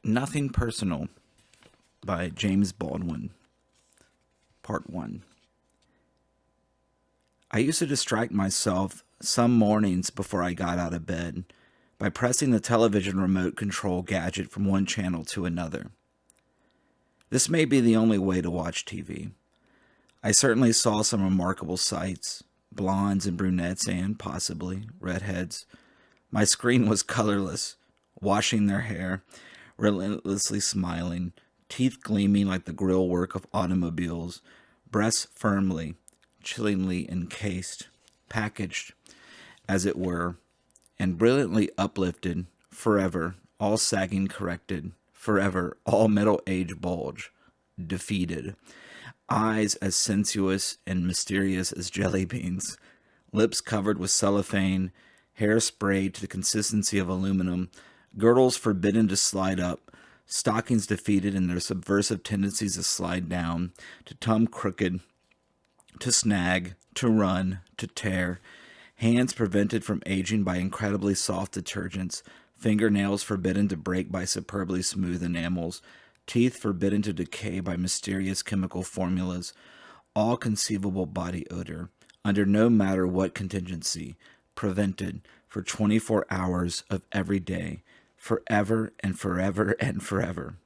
Nothing Personal by James Baldwin, Part 1. I used to distract myself some mornings before I got out of bed by pressing the television remote control gadget from one channel to another. This may be the only way to watch TV. I certainly saw some remarkable sights, blondes and brunettes and, possibly, redheads. My screen was colorless, washing their hair, relentlessly smiling, teeth gleaming like the grille work of automobiles, breasts firmly, chillingly encased, packaged, as it were, and brilliantly uplifted, forever, all sagging corrected, forever, all middle age bulge, defeated, eyes as sensuous and mysterious as jelly beans, lips covered with cellophane, hair sprayed to the consistency of aluminum, girdles forbidden to slide up, stockings defeated in their subversive tendencies to slide down, to tum crooked, to snag, to run, to tear, hands prevented from aging by incredibly soft detergents, fingernails forbidden to break by superbly smooth enamels, teeth forbidden to decay by mysterious chemical formulas, all conceivable body odor, under no matter what contingency, prevented for 24 hours of every day, forever and forever and forever.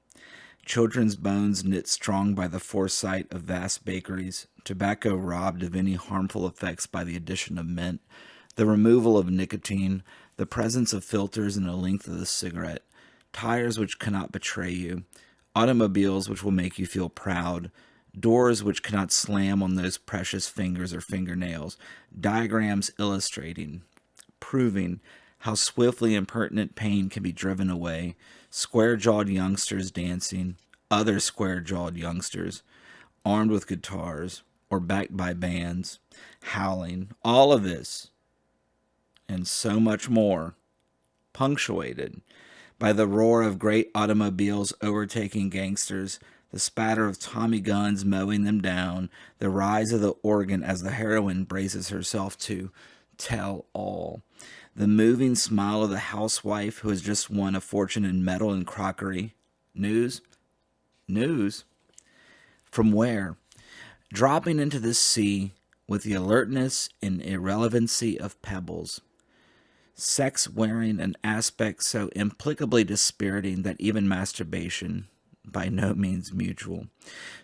Children's bones knit strong by the foresight of vast bakeries, tobacco robbed of any harmful effects by the addition of mint, the removal of nicotine, the presence of filters in the length of the cigarette, tires which cannot betray you, automobiles which will make you feel proud, doors which cannot slam on those precious fingers or fingernails, diagrams illustrating, proving how swiftly impertinent pain can be driven away, square-jawed youngsters dancing, other square-jawed youngsters, armed with guitars or backed by bands, howling, all of this and so much more, punctuated by the roar of great automobiles overtaking gangsters, the spatter of Tommy guns mowing them down, the rise of the organ as the heroine braces herself to tell all, the moving smile of the housewife who has just won a fortune in metal and crockery. News? News? From where? Dropping into this sea with the alertness and irrelevancy of pebbles. Sex wearing an aspect so implicably dispiriting that even masturbation, by no means mutual,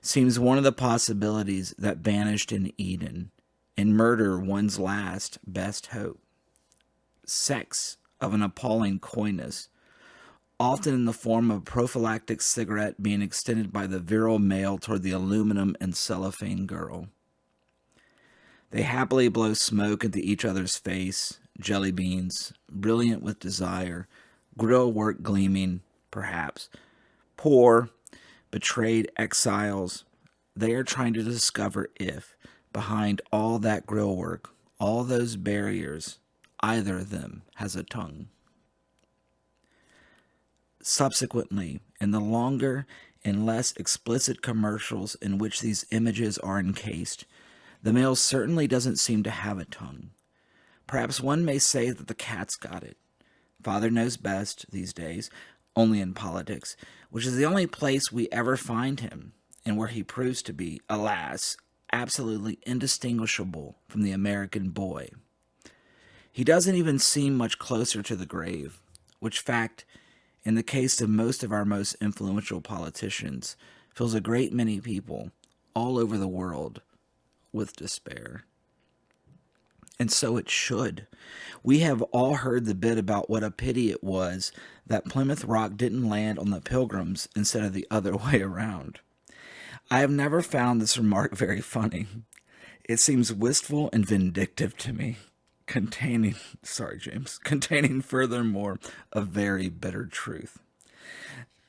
seems one of the possibilities that vanished in Eden, and murder one's last best hope. Sex of an appalling coyness, often in the form of a prophylactic cigarette being extended by the virile male toward the aluminum and cellophane girl. They happily blow smoke into each other's face, jelly beans, brilliant with desire, grill work gleaming, perhaps. Poor, betrayed exiles, they are trying to discover if, behind all that grill work, all those barriers, either of them has a tongue. Subsequently, in the longer and less explicit commercials in which these images are encased, the male certainly doesn't seem to have a tongue. Perhaps one may say that the cat's got it. Father knows best these days, only in politics, which is the only place we ever find him, and where he proves to be, alas, absolutely indistinguishable from the American boy. He doesn't even seem much closer to the grave, which fact, in the case of most of our most influential politicians, fills a great many people all over the world with despair. And so it should. We have all heard the bit about what a pity it was that Plymouth Rock didn't land on the Pilgrims instead of the other way around. I have never found this remark very funny. It seems wistful and vindictive to me, containing furthermore a very bitter truth.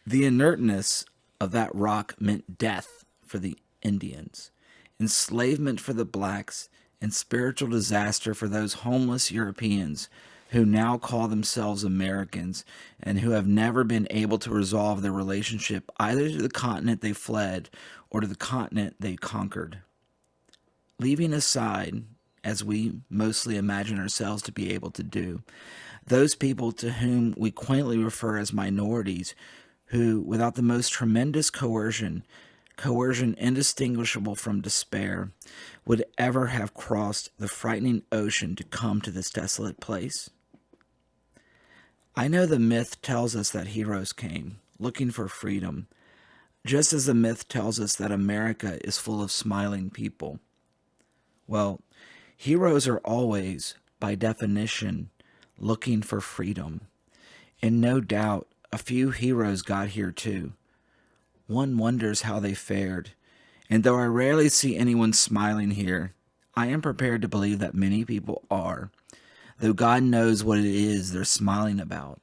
The inertness of that rock meant death for the Indians, enslavement for the blacks, and spiritual disaster for those homeless Europeans who now call themselves Americans and who have never been able to resolve their relationship either to the continent they fled or to the continent they conquered. Leaving aside, as we mostly imagine ourselves to be able to do, those people to whom we quaintly refer as minorities who, without the most tremendous coercion indistinguishable from despair, would ever have crossed the frightening ocean to come to this desolate place? I know the myth tells us that heroes came, looking for freedom, just as the myth tells us that America is full of smiling people. Well, heroes are always, by definition, looking for freedom. And no doubt, a few heroes got here too. One wonders how they fared. And though I rarely see anyone smiling here, I am prepared to believe that many people are, though God knows what it is they're smiling about.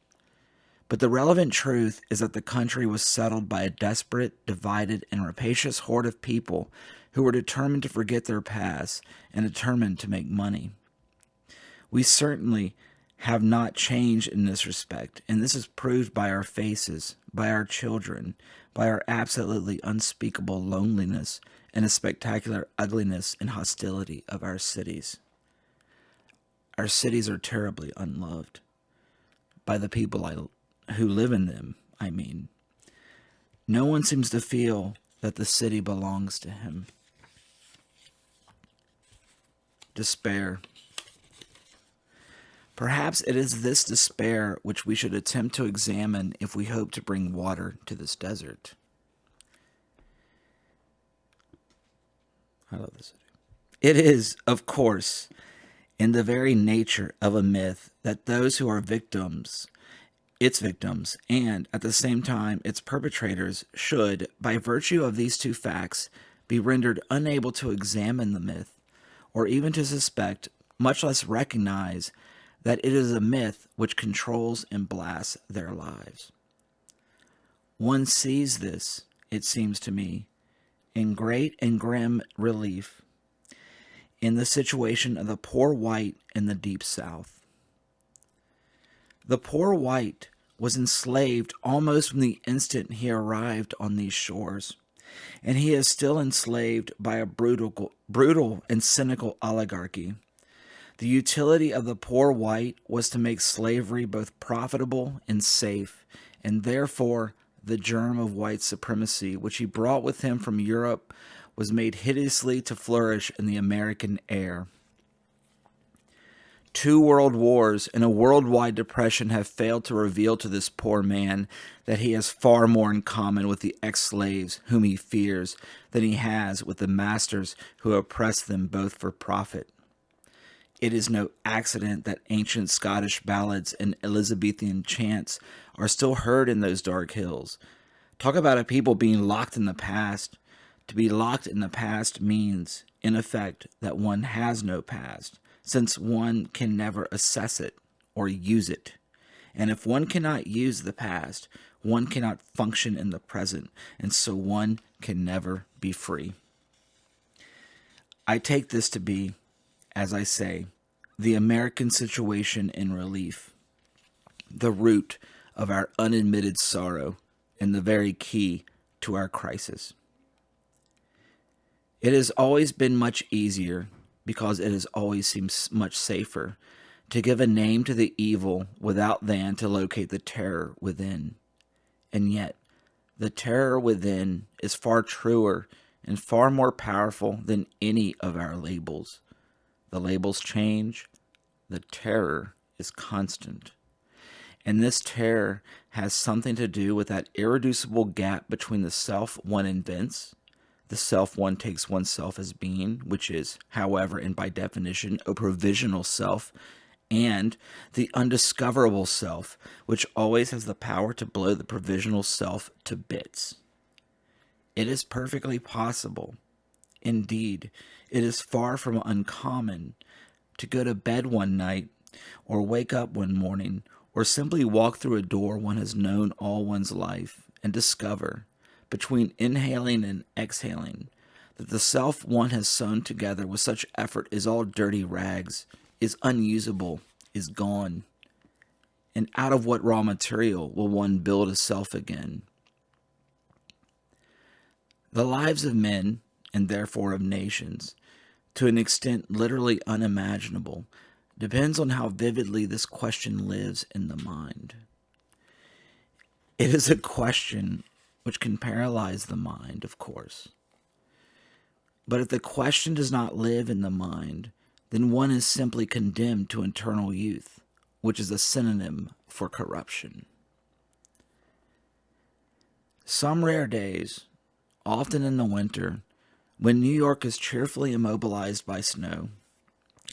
But the relevant truth is that the country was settled by a desperate, divided, and rapacious horde of people who were determined to forget their past and determined to make money. We certainly have not changed in this respect, and this is proved by our faces, by our children, by our absolutely unspeakable loneliness, and the spectacular ugliness and hostility of our cities. Our cities are terribly unloved by the people who live in them, I mean. No one seems to feel that the city belongs to him. Despair. Perhaps it is this despair which we should attempt to examine if we hope to bring water to this desert. I love this city. It is, of course, in the very nature of a myth that those who are its victims, and at the same time its perpetrators, should, by virtue of these two facts, be rendered unable to examine the myth, or even to suspect, much less recognize, that it is a myth which controls and blasts their lives. One sees this, it seems to me, in great and grim relief in the situation of the poor white in the Deep South. The poor white was enslaved almost from the instant he arrived on these shores, and he is still enslaved by a brutal and cynical oligarchy. The utility of the poor white was to make slavery both profitable and safe, and therefore the germ of white supremacy, which he brought with him from Europe, was made hideously to flourish in the American air. 2 world wars and a worldwide depression have failed to reveal to this poor man that he has far more in common with the ex-slaves whom he fears than he has with the masters who oppress them both for profit. It is no accident that ancient Scottish ballads and Elizabethan chants are still heard in those dark hills. Talk about a people being locked in the past. To be locked in the past means, in effect, that one has no past, since one can never assess it or use it. And if one cannot use the past, one cannot function in the present, and so one can never be free. I take this to be, as I say, the American situation in relief, the root of our unadmitted sorrow and the very key to our crisis. It has always been much easier, because it has always seemed much safer, to give a name to the evil without than to locate the terror within. And yet, the terror within is far truer and far more powerful than any of our labels. The labels change, the terror is constant. And this terror has something to do with that irreducible gap between the self one invents, the self one takes oneself as being, which is, however, and by definition, a provisional self, and the undiscoverable self, which always has the power to blow the provisional self to bits. It is perfectly possible, indeed, it is far from uncommon, to go to bed one night, or wake up one morning, or simply walk through a door one has known all one's life, and discover, between inhaling and exhaling, that the self one has sewn together with such effort is all dirty rags, is unusable, is gone. And out of what raw material will one build a self again? The lives of men, and therefore of nations, to an extent literally unimaginable, depends on how vividly this question lives in the mind. It is a question which can paralyze the mind, of course. But if the question does not live in the mind, then one is simply condemned to eternal youth, which is a synonym for corruption. Some rare days, often in the winter, when New York is cheerfully immobilized by snow,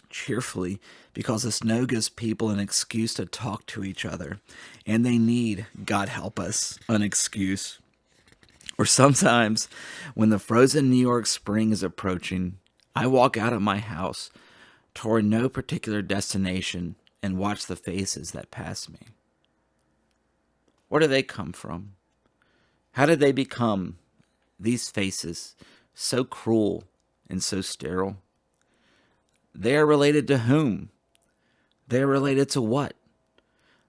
cheerfully because the snow gives people an excuse to talk to each other, and they need, God help us, an excuse. Or sometimes, when the frozen New York spring is approaching, I walk out of my house toward no particular destination and watch the faces that pass me. Where do they come from? How did they become, these faces, so cruel and so sterile? They are related to whom? They are related to what?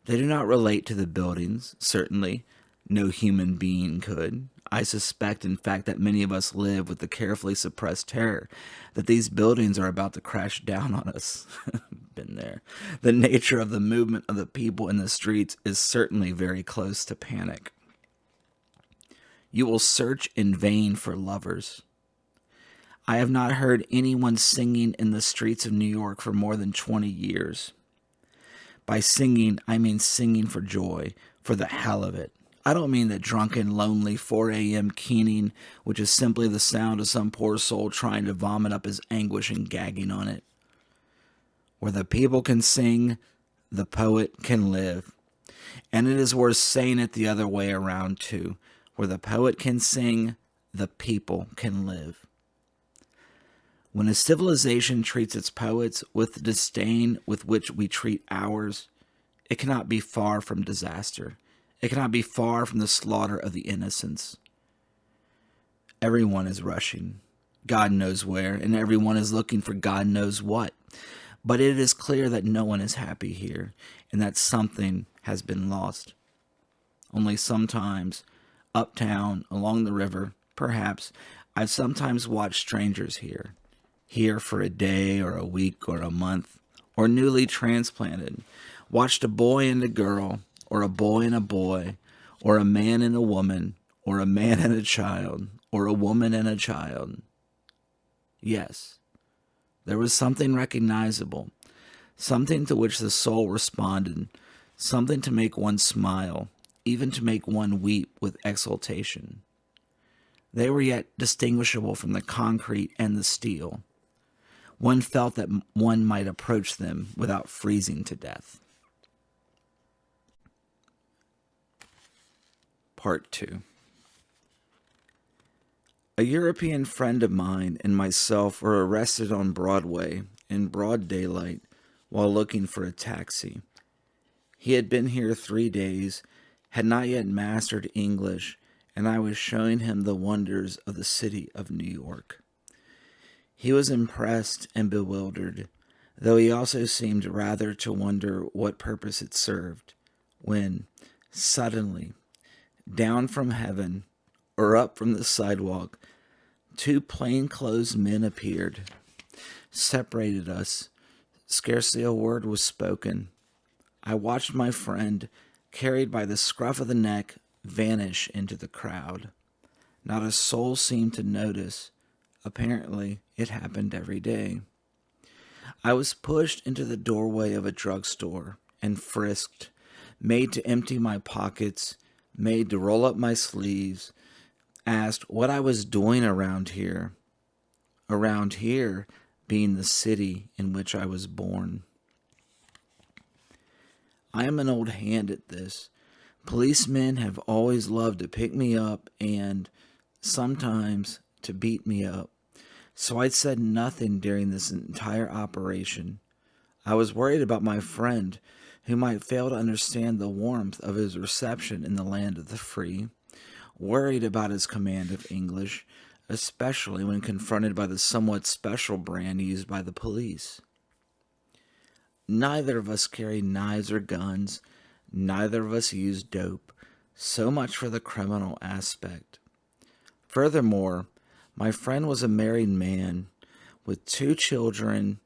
They do not relate to the buildings, certainly. No human being could. I suspect, in fact, that many of us live with the carefully suppressed terror that these buildings are about to crash down on us. Been there. The nature of the movement of the people in the streets is certainly very close to panic. You will search in vain for lovers. I have not heard anyone singing in the streets of New York for more than 20 years. By singing, I mean singing for joy, for the hell of it. I don't mean the drunken, lonely 4 a.m. keening, which is simply the sound of some poor soul trying to vomit up his anguish and gagging on it. Where the people can sing, the poet can live. And it is worth saying it the other way around, too. Where the poet can sing, the people can live. When a civilization treats its poets with the disdain with which we treat ours, it cannot be far from disaster. It cannot be far from the slaughter of the innocents. Everyone is rushing, God knows where, and everyone is looking for God knows what. But it is clear that no one is happy here, and that something has been lost. Only sometimes, uptown, along the river, perhaps, I've sometimes watched strangers here for a day or a week or a month, or newly transplanted, watched a boy and a girl, or a boy and a boy, or a man and a woman, or a man and a child, or a woman and a child. Yes, there was something recognizable, something to which the soul responded, something to make one smile, even to make one weep with exultation. They were yet distinguishable from the concrete and the steel. One felt that one might approach them without freezing to death. Part 2. A European friend of mine and myself were arrested on Broadway in broad daylight while looking for a taxi. He had been here 3 days, had not yet mastered English, and I was showing him the wonders of the city of New York. He was impressed and bewildered, though he also seemed rather to wonder what purpose it served, when, suddenly, down from heaven, or up from the sidewalk, 2 plainclothes men appeared, separated us. Scarcely a word was spoken. I watched my friend, carried by the scruff of the neck, vanish into the crowd. Not a soul seemed to notice. Apparently, it happened every day. I was pushed into the doorway of a drugstore and frisked, made to empty my pockets, made to roll up my sleeves, asked what I was doing around here. Around here being the city in which I was born. I am an old hand at this. Policemen have always loved to pick me up and, sometimes, to beat me up. So I said nothing during this entire operation. I was worried about my friend, who might fail to understand the warmth of his reception in the land of the free, worried about his command of English, especially when confronted by the somewhat special brand used by the police. Neither of us carried knives or guns, neither of us used dope, so much for the criminal aspect. Furthermore, my friend was a married man with 2 children,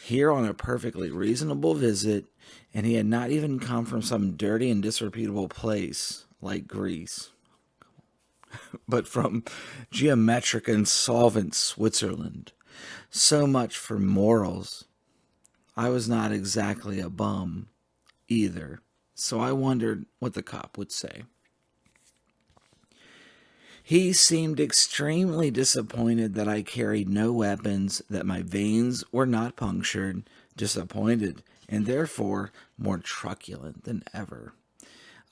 here on a perfectly reasonable visit, and he had not even come from some dirty and disreputable place like Greece, but from geometric and solvent Switzerland. So much for morals. I was not exactly a bum either, so I wondered what the cop would say. He seemed extremely disappointed that I carried no weapons, that my veins were not punctured, disappointed, and therefore more truculent than ever.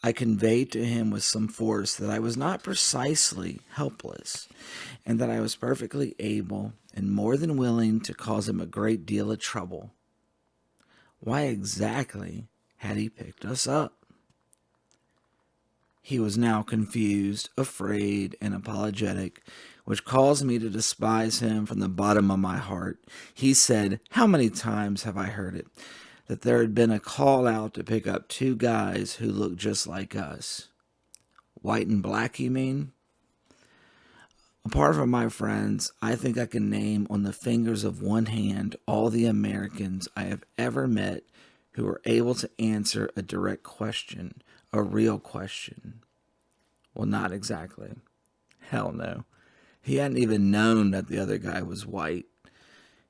I conveyed to him with some force that I was not precisely helpless, and that I was perfectly able and more than willing to cause him a great deal of trouble. Why exactly had he picked us up? He was now confused, afraid, and apologetic, which caused me to despise him from the bottom of my heart. He said, "How many times have I heard it? That there had been a call out to pick up two guys who looked just like us." White and black, you mean? Apart from my friends, I think I can name on the fingers of one hand all the Americans I have ever met who were able to answer a direct question, a real question. Well, not exactly. Hell no. He hadn't even known that the other guy was white.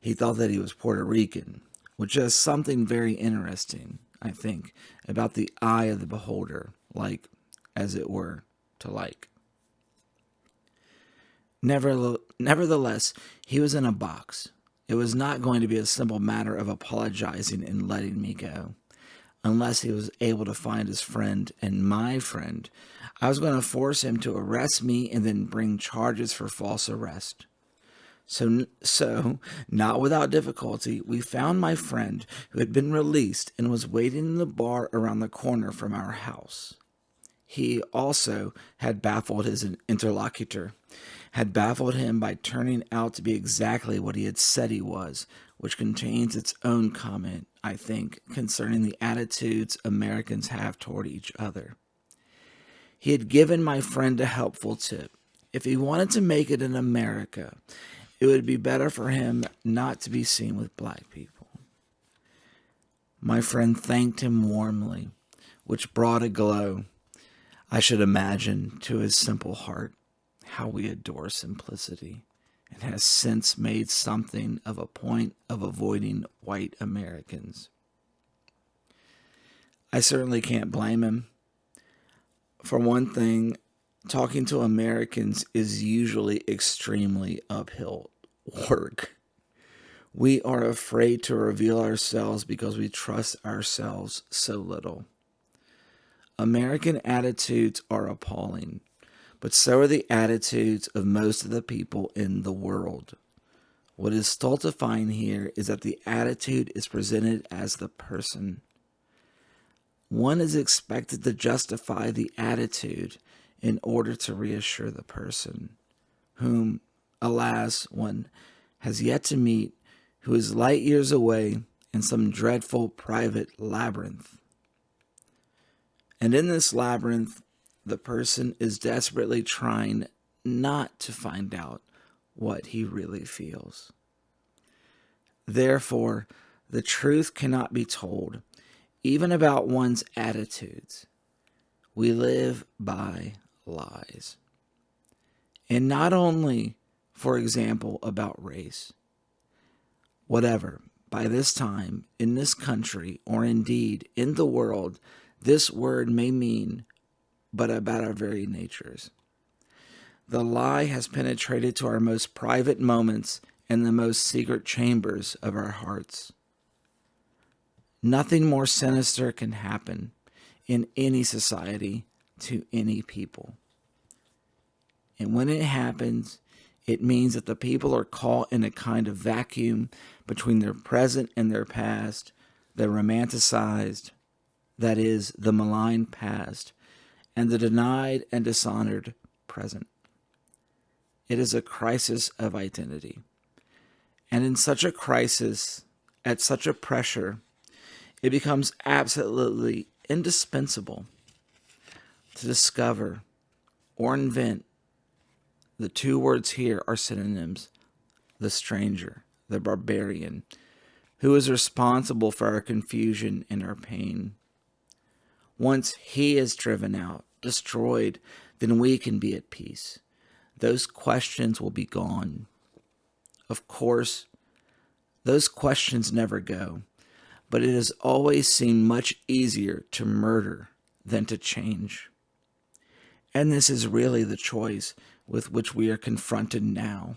He thought that he was Puerto Rican, which is something very interesting, I think, about the eye of the beholder, like, as it were, to like. Nevertheless, he was in a box. It was not going to be a simple matter of apologizing and letting me go. Unless he was able to find his friend and my friend, I was going to force him to arrest me and then bring charges for false arrest. So, not without difficulty, we found my friend who had been released and was waiting in the bar around the corner from our house. He also had baffled his interlocutor, had baffled him by turning out to be exactly what he had said he was, which contains its own comment, I think, concerning the attitudes Americans have toward each other. He had given my friend a helpful tip. If he wanted to make it in America, it would be better for him not to be seen with black people. My friend thanked him warmly, which brought a glow, I should imagine, to his simple heart. How we adore simplicity, and has since made something of a point of avoiding white Americans. I certainly can't blame him. For one thing, talking to Americans is usually extremely uphill work. We are afraid to reveal ourselves because we trust ourselves so little. American attitudes are appalling, but so are the attitudes of most of the people in the world. What is stultifying here is that the attitude is presented as the person. One is expected to justify the attitude in order to reassure the person, whom, alas, one has yet to meet, who is light years away in some dreadful private labyrinth. And in this labyrinth, the person is desperately trying not to find out what he really feels. Therefore, the truth cannot be told, even about one's attitudes. We live by lies. And not only, for example, about race. Whatever, by this time, in this country, or indeed in the world, this word may mean, but about our very natures. The lie has penetrated to our most private moments and the most secret chambers of our hearts. Nothing more sinister can happen in any society to any people. And when it happens, it means that the people are caught in a kind of vacuum between their present and their past, the romanticized, that is, the malign past, and the denied and dishonored present. It is a crisis of identity. And in such a crisis, at such a pressure, it becomes absolutely indispensable to discover or invent. The two words here are synonyms: the stranger, the barbarian, who is responsible for our confusion and our pain. Once he is driven out, destroyed, then we can be at peace. Those questions will be gone. Of course, those questions never go, but it has always seemed much easier to murder than to change. And this is really the choice with which we are confronted now.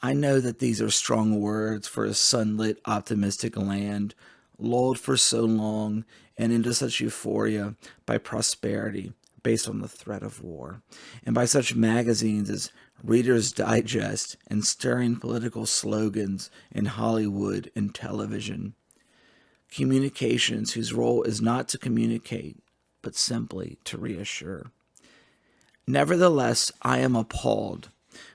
I know that these are strong words for a sunlit, optimistic land, lulled for so long and into such euphoria by prosperity based on the threat of war, and by such magazines as Reader's Digest and stirring political slogans in Hollywood and television. Communications whose role is not to communicate, but simply to reassure. Nevertheless, I am appalled,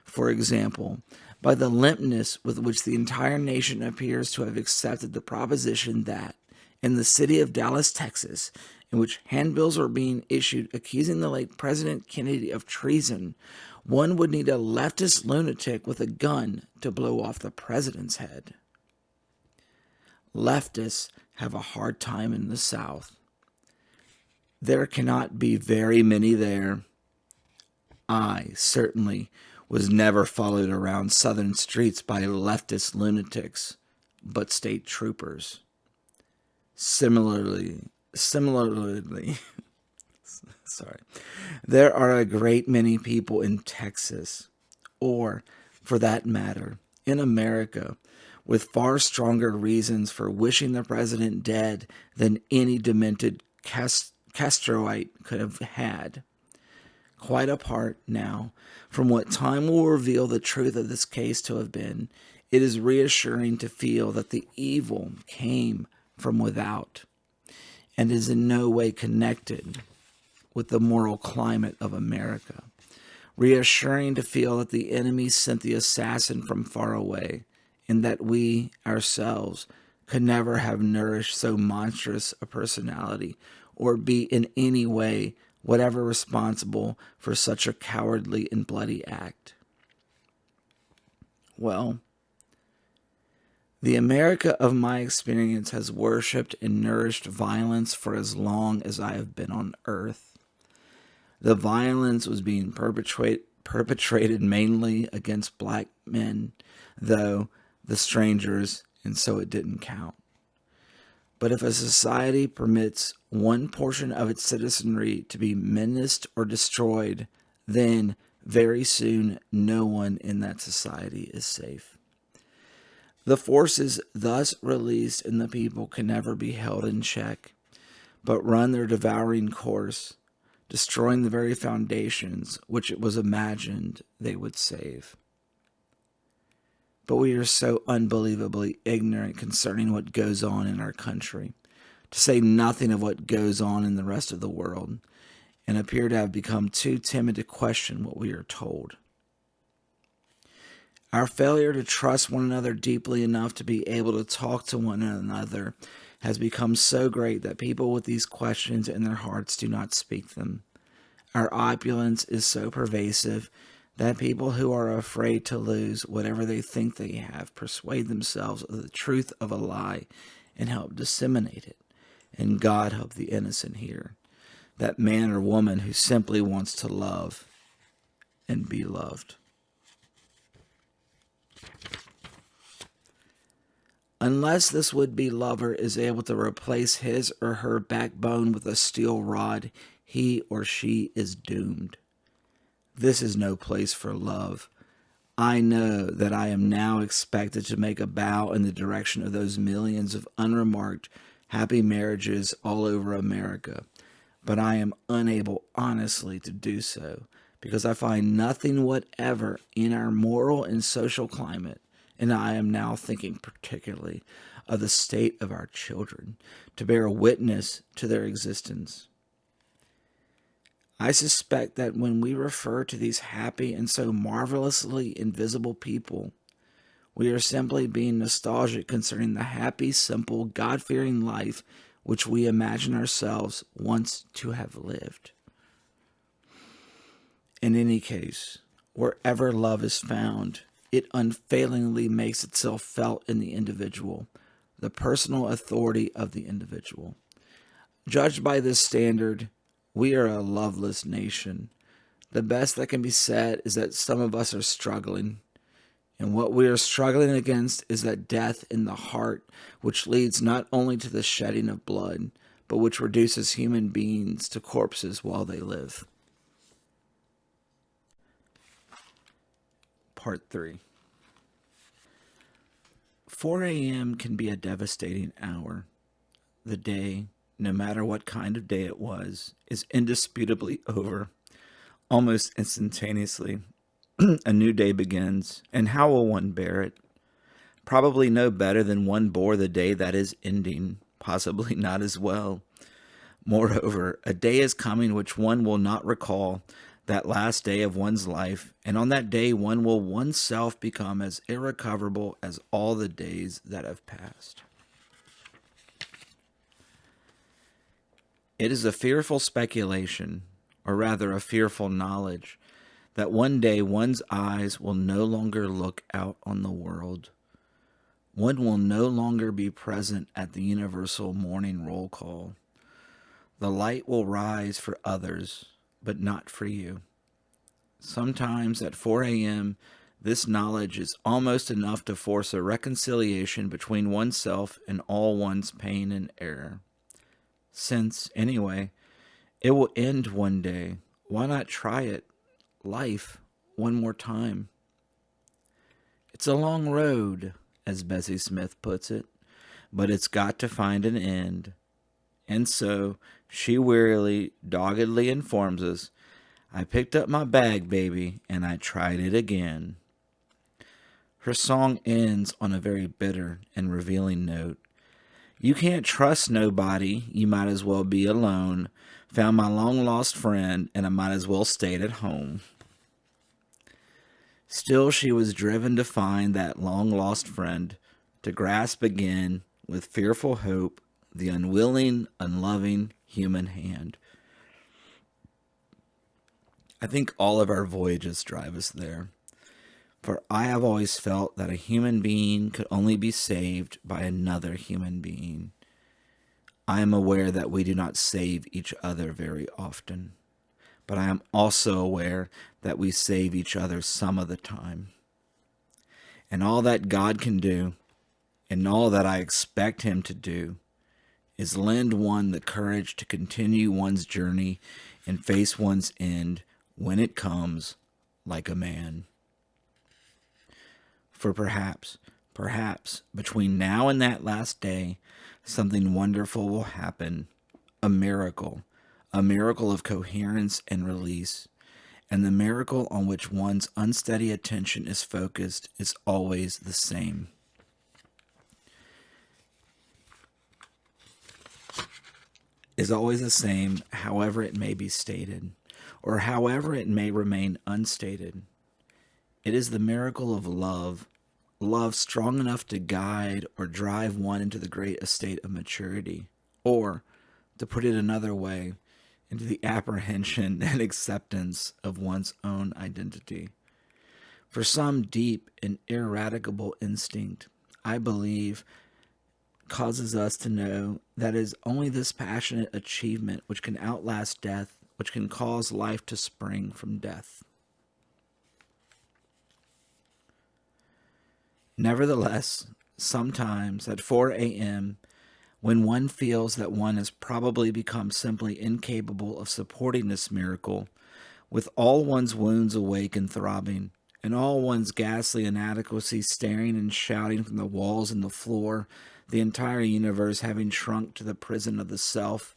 for example, by the limpness with which the entire nation appears to have accepted the proposition that, in the city of Dallas, Texas, in which handbills were being issued accusing the late President Kennedy of treason, one would need a leftist lunatic with a gun to blow off the president's head. Leftists have a hard time in the South. There cannot be very many there. I certainly was never followed around Southern streets by leftist lunatics, but state troopers. Similarly, there are a great many people in Texas, or, for that matter, in America, with far stronger reasons for wishing the president dead than any demented Castroite could have had. Quite apart now from what time will reveal the truth of this case to have been, it is reassuring to feel that the evil came from without and is in no way connected with the moral climate of America. Reassuring to feel that the enemy sent the assassin from far away, and that we ourselves could never have nourished so monstrous a personality or be in any way whatever responsible for such a cowardly and bloody act. Well, the America of my experience has worshipped and nourished violence for as long as I have been on earth. The violence was being perpetrated mainly against black men, though the strangers, and so it didn't count. But if a society permits one portion of its citizenry to be menaced or destroyed, then very soon no one in that society is safe. The forces thus released in the people can never be held in check, but run their devouring course, destroying the very foundations which it was imagined they would save. But we are so unbelievably ignorant concerning what goes on in our country, to say nothing of what goes on in the rest of the world, and appear to have become too timid to question what we are told. Our failure to trust one another deeply enough to be able to talk to one another has become so great that people with these questions in their hearts do not speak them. Our opulence is so pervasive that people who are afraid to lose whatever they think they have persuade themselves of the truth of a lie and help disseminate it. And God help the innocent here, that man or woman who simply wants to love and be loved. Unless this would-be lover is able to replace his or her backbone with a steel rod, he or she is doomed. This is no place for love. I know that I am now expected to make a bow in the direction of those millions of unremarked, happy marriages all over America, but I am unable honestly to do so because I find nothing whatever in our moral and social climate, and I am now thinking particularly of the state of our children, to bear witness to their existence. I suspect that when we refer to these happy and so marvelously invisible people, we are simply being nostalgic concerning the happy, simple, God-fearing life which we imagine ourselves once to have lived. In any case, wherever love is found, it unfailingly makes itself felt in the individual, the personal authority of the individual. Judged by this standard, We are a loveless nation. The best that can be said is that some of us are struggling. And what we are struggling against is that death in the heart, which leads not only to the shedding of blood, but which reduces human beings to corpses while they live. Part 3. 4 a.m. can be a devastating hour. The day, no matter what kind of day it was, is indisputably over. Almost instantaneously, a new day begins, and how will one bear it? Probably no better than one bore the day that is ending, possibly not as well. Moreover, a day is coming which one will not recall, that last day of one's life, and on that day one will oneself become as irrecoverable as all the days that have passed. It is a fearful speculation, or rather a fearful knowledge, that one day one's eyes will no longer look out on the world. One will no longer be present at the universal morning roll call. The light will rise for others, but not for you. Sometimes at 4 a.m., this knowledge is almost enough to force a reconciliation between oneself and all one's pain and error. Since, anyway, it will end one day, why not try it, life, one more time? It's a long road, as Bessie Smith puts it, but it's got to find an end. And so, she wearily, doggedly informs us, I picked up my bag, baby, and I tried it again. Her song ends on a very bitter and revealing note. You can't trust nobody, you might as well be alone. Found my long-lost friend, and I might as well stayed at home. Still she was driven to find that long-lost friend, to grasp again, with fearful hope, the unwilling, unloving human hand. I think all of our voyages drive us there. For I have always felt that a human being could only be saved by another human being. I am aware that we do not save each other very often, but I am also aware that we save each other some of the time. And all that God can do, and all that I expect Him to do, is lend one the courage to continue one's journey and face one's end when it comes, like a man. For perhaps, between now and that last day, something wonderful will happen, a miracle of coherence and release. And the miracle on which one's unsteady attention is focused is always the same. However it may be stated, or however it may remain unstated. It is the miracle of love strong enough to guide or drive one into the great estate of maturity, or, to put it another way, into the apprehension and acceptance of one's own identity. For some deep and ineradicable instinct, I believe, causes us to know that it is only this passionate achievement which can outlast death, which can cause life to spring from death. Nevertheless, sometimes at 4 a.m., when one feels that one has probably become simply incapable of supporting this miracle, with all one's wounds awake and throbbing, and all one's ghastly inadequacy staring and shouting from the walls and the floor, the entire universe having shrunk to the prison of the self,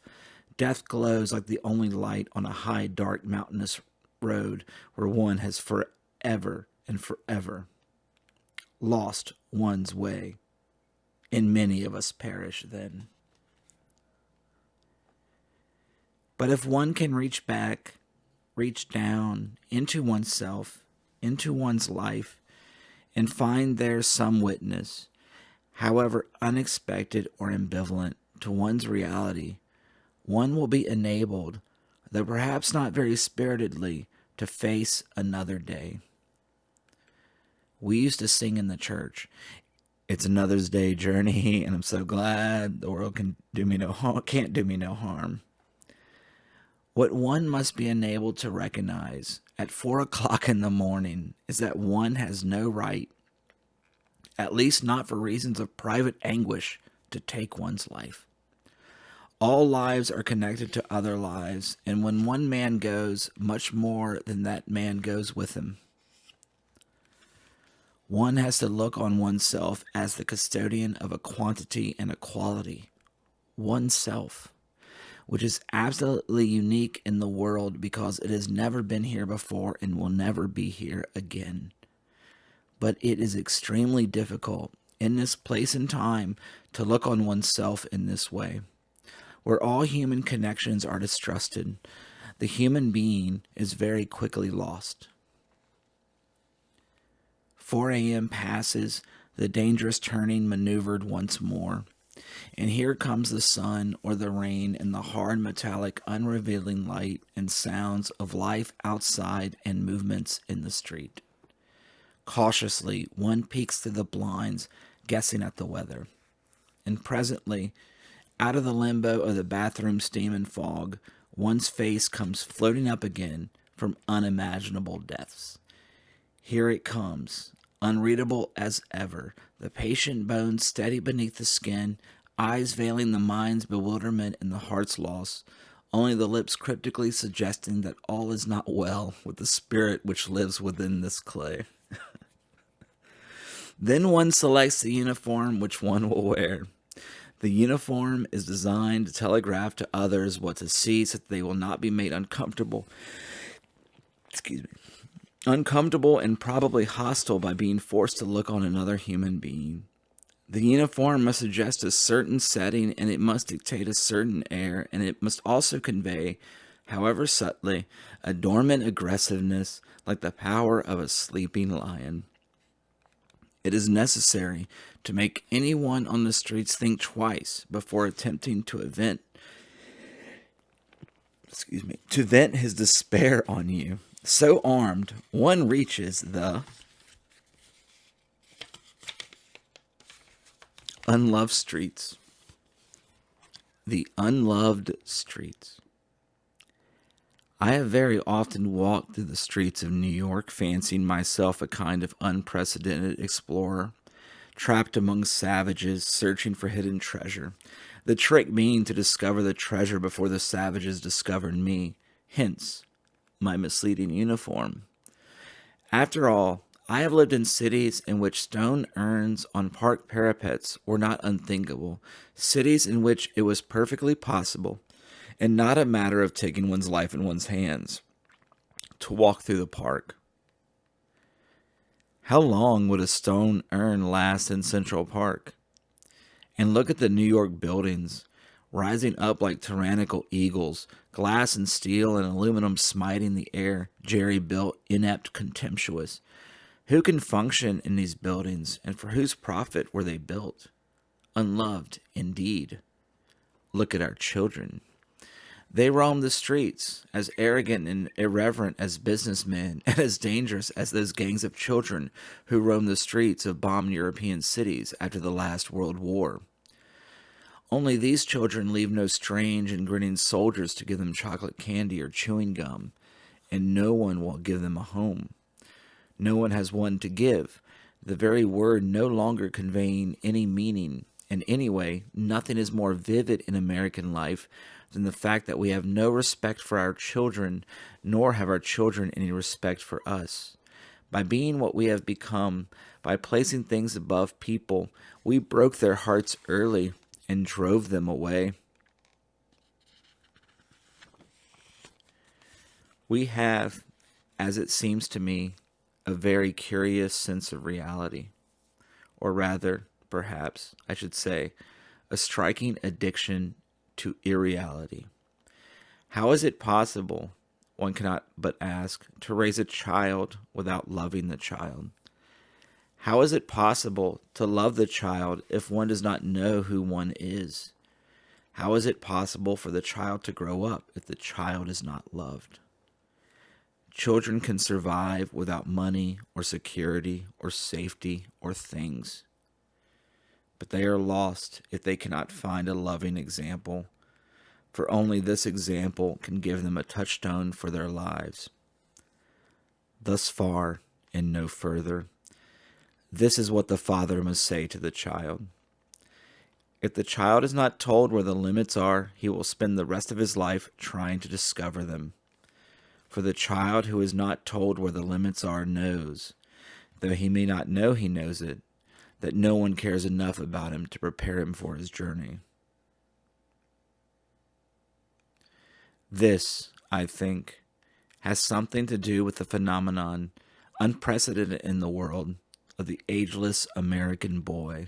death glows like the only light on a high, dark, mountainous road where one has forever and forever lost one's way, and many of us perish then. But if one can reach back, reach down into oneself, into one's life, and find there some witness, however unexpected or ambivalent, to one's reality, one will be enabled, though perhaps not very spiritedly, to face another day. We used to sing in the church, it's another's day journey, and I'm so glad the world can't do me no harm. What one must be enabled to recognize at 4 o'clock in the morning is that one has no right, at least not for reasons of private anguish, to take one's life. All lives are connected to other lives, and when one man goes, much more than that man goes with him. One has to look on oneself as the custodian of a quantity and a quality, oneself, which is absolutely unique in the world because it has never been here before and will never be here again. But it is extremely difficult in this place and time to look on oneself in this way, where all human connections are distrusted. The human being is very quickly lost. 4 a.m. passes, the dangerous turning maneuvered once more. And here comes the sun or the rain and the hard metallic unrevealing light and sounds of life outside and movements in the street. Cautiously, one peeks through the blinds, guessing at the weather. And presently, out of the limbo of the bathroom steam and fog, one's face comes floating up again from unimaginable depths. Here it comes, unreadable as ever, the patient bones steady beneath the skin, eyes veiling the mind's bewilderment and the heart's loss, only the lips cryptically suggesting that all is not well with the spirit which lives within this clay. Then one selects the uniform which one will wear. The uniform is designed to telegraph to others what to see so that they will not be made uncomfortable. Uncomfortable and probably hostile by being forced to look on another human being. The uniform must suggest a certain setting, and it must dictate a certain air, and it must also convey, however subtly, a dormant aggressiveness like the power of a sleeping lion. It is necessary to make anyone on the streets think twice before attempting to vent his despair on you. So armed, one reaches the unloved streets. The unloved streets. I have very often walked through the streets of New York, fancying myself a kind of unprecedented explorer, trapped among savages, searching for hidden treasure, the trick being to discover the treasure before the savages discovered me, hence my misleading uniform. After all, I have lived in cities in which stone urns on park parapets were not unthinkable, cities in which it was perfectly possible, and not a matter of taking one's life in one's hands, to walk through the park. How long would a stone urn last in Central Park? And look at the New York buildings, rising up like tyrannical eagles, glass and steel and aluminum smiting the air, jerry-built, inept, contemptuous. Who can function in these buildings, and for whose profit were they built? Unloved, indeed. Look at our children. They roam the streets, as arrogant and irreverent as businessmen, and as dangerous as those gangs of children who roam the streets of bombed European cities after the last World War. Only these children leave no strange and grinning soldiers to give them chocolate candy or chewing gum, and no one will give them a home. No one has one to give, the very word no longer conveying any meaning, and anyway, nothing is more vivid in American life than the fact that we have no respect for our children, nor have our children any respect for us. By being what we have become, by placing things above people, we broke their hearts early and drove them away. We have, as it seems to me, a very curious sense of reality, or rather, perhaps, I should say, a striking addiction to irreality. How is it possible, one cannot but ask, to raise a child without loving the child? How is it possible to love the child if one does not know who one is? How is it possible for the child to grow up if the child is not loved? Children can survive without money or security or safety or things. But they are lost if they cannot find a loving example. for only this example can give them a touchstone for their lives. Thus far and no further. This is what the father must say to the child. If the child is not told where the limits are, he will spend the rest of his life trying to discover them. For the child who is not told where the limits are knows, though he may not know he knows it, that no one cares enough about him to prepare him for his journey. This, I think, has something to do with the phenomenon, unprecedented in the world, of the ageless American boy.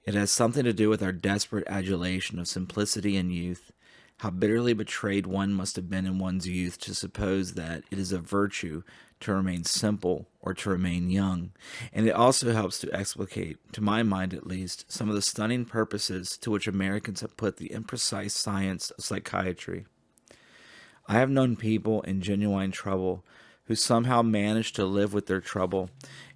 It has something to do with our desperate adulation of simplicity and youth, how bitterly betrayed one must have been in one's youth to suppose that it is a virtue to remain simple or to remain young. And it also helps to explicate, to my mind at least, some of the stunning purposes to which Americans have put the imprecise science of psychiatry. I have known people in genuine trouble who somehow managed to live with their trouble,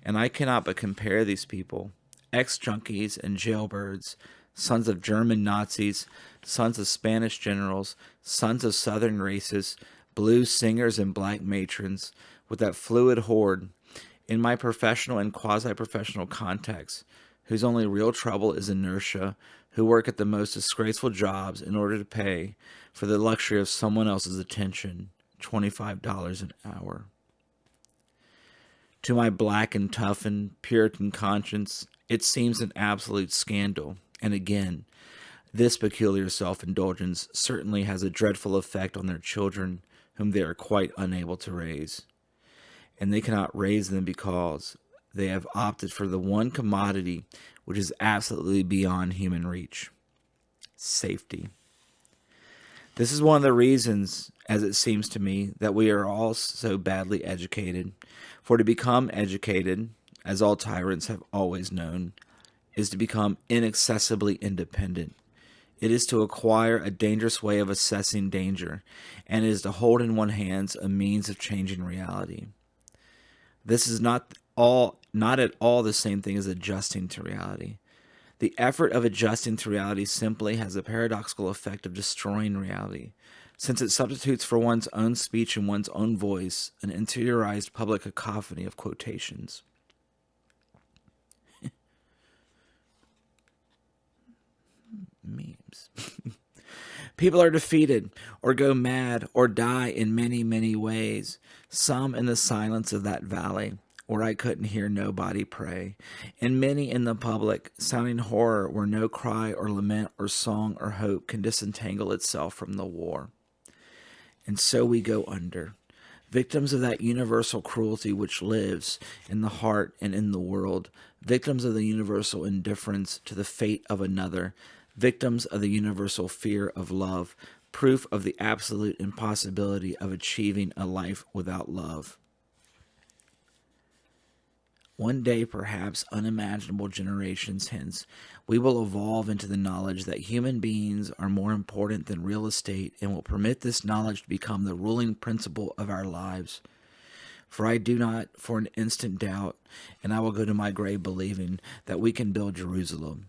and I cannot but compare these people, ex-junkies and jailbirds, sons of German Nazis, sons of Spanish generals, sons of southern races, blues singers and black matrons, with that fluid horde, in my professional and quasi-professional context, whose only real trouble is inertia, who work at the most disgraceful jobs in order to pay for the luxury of someone else's attention, $25 an hour. To my black and toughened Puritan conscience, it seems an absolute scandal. And again, this peculiar self-indulgence certainly has a dreadful effect on their children, whom they are quite unable to raise. And they cannot raise them because they have opted for the one commodity which is absolutely beyond human reach: safety. This is one of the reasons, as it seems to me, that we are all so badly educated. For to become educated, as all tyrants have always known, is to become inaccessibly independent. It is to acquire a dangerous way of assessing danger, and it is to hold in one's hands a means of changing reality. This is not at all the same thing as adjusting to reality. The effort of adjusting to reality simply has a paradoxical effect of destroying reality, since it substitutes for one's own speech and one's own voice an interiorized public cacophony of quotations. Memes. People are defeated, or go mad, or die in many, many ways, some in the silence of that valley, where I couldn't hear nobody pray, and many in the public, sounding horror where no cry or lament or song or hope can disentangle itself from the war. And so we go under, victims of that universal cruelty which lives in the heart and in the world, victims of the universal indifference to the fate of another, victims of the universal fear of love, proof of the absolute impossibility of achieving a life without love. One day, perhaps unimaginable generations hence, we will evolve into the knowledge that human beings are more important than real estate, and will permit this knowledge to become the ruling principle of our lives. For I do not for an instant doubt, and I will go to my grave believing, that we can build Jerusalem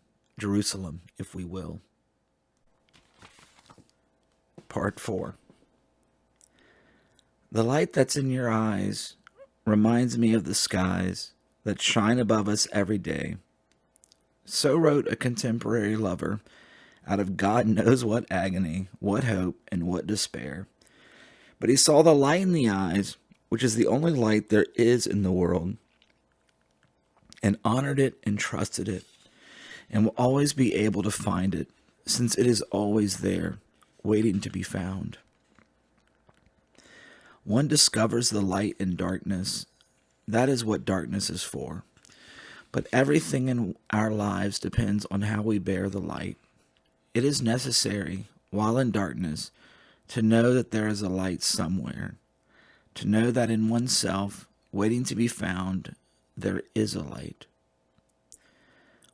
if we will. Part 4. The light that's in your eyes reminds me of the skies that shine above us every day. So wrote a contemporary lover, out of God knows what agony, what hope, and what despair. But he saw the light in the eyes, which is the only light there is in the world, and honored it and trusted it, and will always be able to find it, since it is always there, waiting to be found. One discovers the light in darkness. That is what darkness is for. But everything in our lives depends on how we bear the light. It is necessary, while in darkness, to know that there is a light somewhere, to know that in oneself, waiting to be found, there is a light.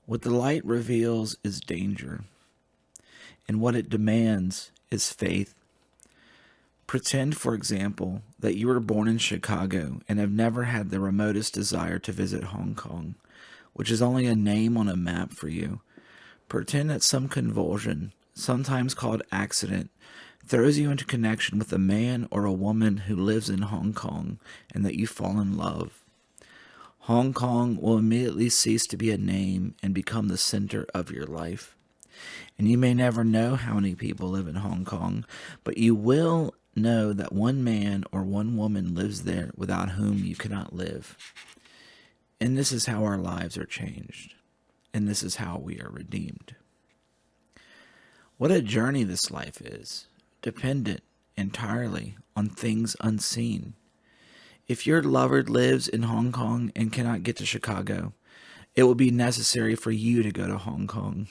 What the light reveals is danger, and what it demands is faith. Pretend, for example, that you were born in Chicago and have never had the remotest desire to visit Hong Kong, which is only a name on a map for you. Pretend that some convulsion, sometimes called accident, throws you into connection with a man or a woman who lives in Hong Kong and that you fall in love. Hong Kong will immediately cease to be a name and become the center of your life. And you may never know how many people live in Hong Kong, but you will know that one man or one woman lives there without whom you cannot live. And this is how our lives are changed. And this is how we are redeemed. What a journey this life is, dependent entirely on things unseen. If your lover lives in Hong Kong and cannot get to Chicago, it will be necessary for you to go to Hong Kong.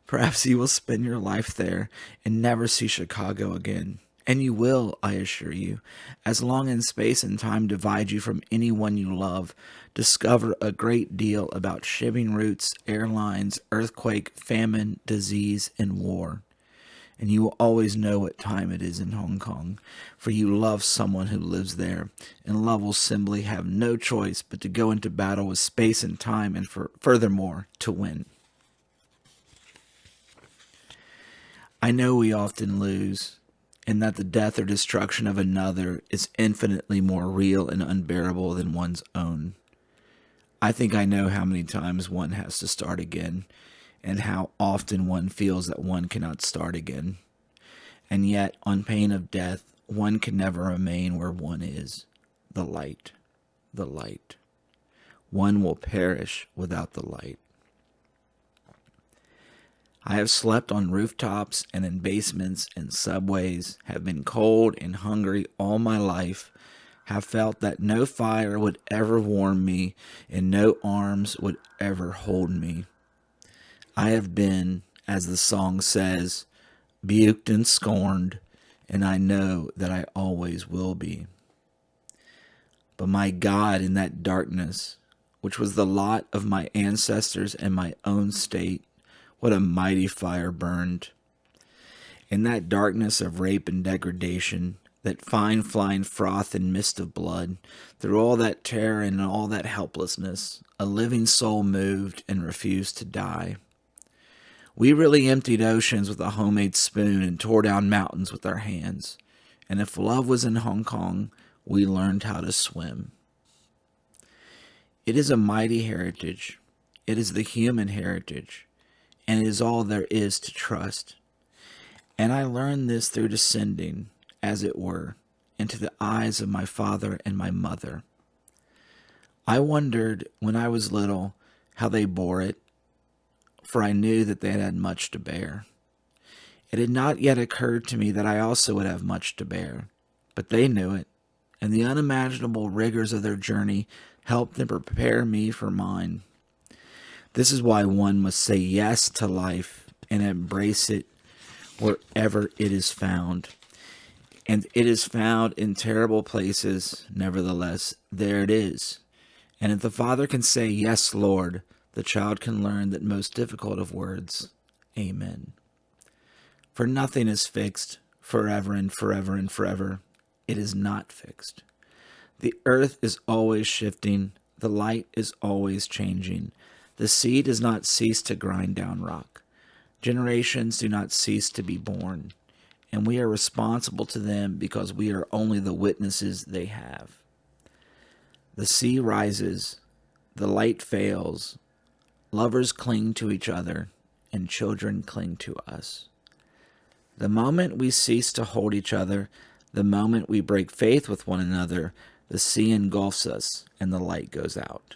Perhaps you will spend your life there and never see Chicago again. And you will, I assure you, as long as space and time divide you from anyone you love, discover a great deal about shipping routes, airlines, earthquake, famine, disease, and war. And you will always know what time it is in Hong Kong, for you love someone who lives there, and love will simply have no choice but to go into battle with space and time, and furthermore, to win. I know we often lose, and that the death or destruction of another is infinitely more real and unbearable than one's own. I think I know how many times one has to start again, and how often one feels that one cannot start again. And yet, on pain of death, one can never remain where one is. The light. The light. One will perish without the light. I have slept on rooftops and in basements and subways, have been cold and hungry all my life, have felt that no fire would ever warm me and no arms would ever hold me. I have been, as the song says, rebuked and scorned, and I know that I always will be. But my God, in that darkness, which was the lot of my ancestors and my own state, what a mighty fire burned. In that darkness of rape and degradation, that fine flying froth and mist of blood, through all that terror and all that helplessness, a living soul moved and refused to die. We really emptied oceans with a homemade spoon and tore down mountains with our hands. And if love was in Hong Kong, we learned how to swim. It is a mighty heritage. It is the human heritage. And it is all there is to trust. And I learned this through descending, as it were, into the eyes of my father and my mother. I wondered, when I was little, how they bore it, for I knew that they had much to bear. It had not yet occurred to me that I also would have much to bear, but they knew it, and the unimaginable rigors of their journey helped them prepare me for mine. This is why one must say yes to life and embrace it wherever it is found. And it is found in terrible places, nevertheless, there it is. And if the father can say, "Yes, Lord," the child can learn that most difficult of words, "Amen." For nothing is fixed forever and forever and forever. It is not fixed. The earth is always shifting. The light is always changing. The sea does not cease to grind down rock. Generations do not cease to be born. And we are responsible to them because we are only the witnesses they have. The sea rises. The light fails. Lovers cling to each other, and children cling to us. The moment we cease to hold each other, the moment we break faith with one another, the sea engulfs us and the light goes out.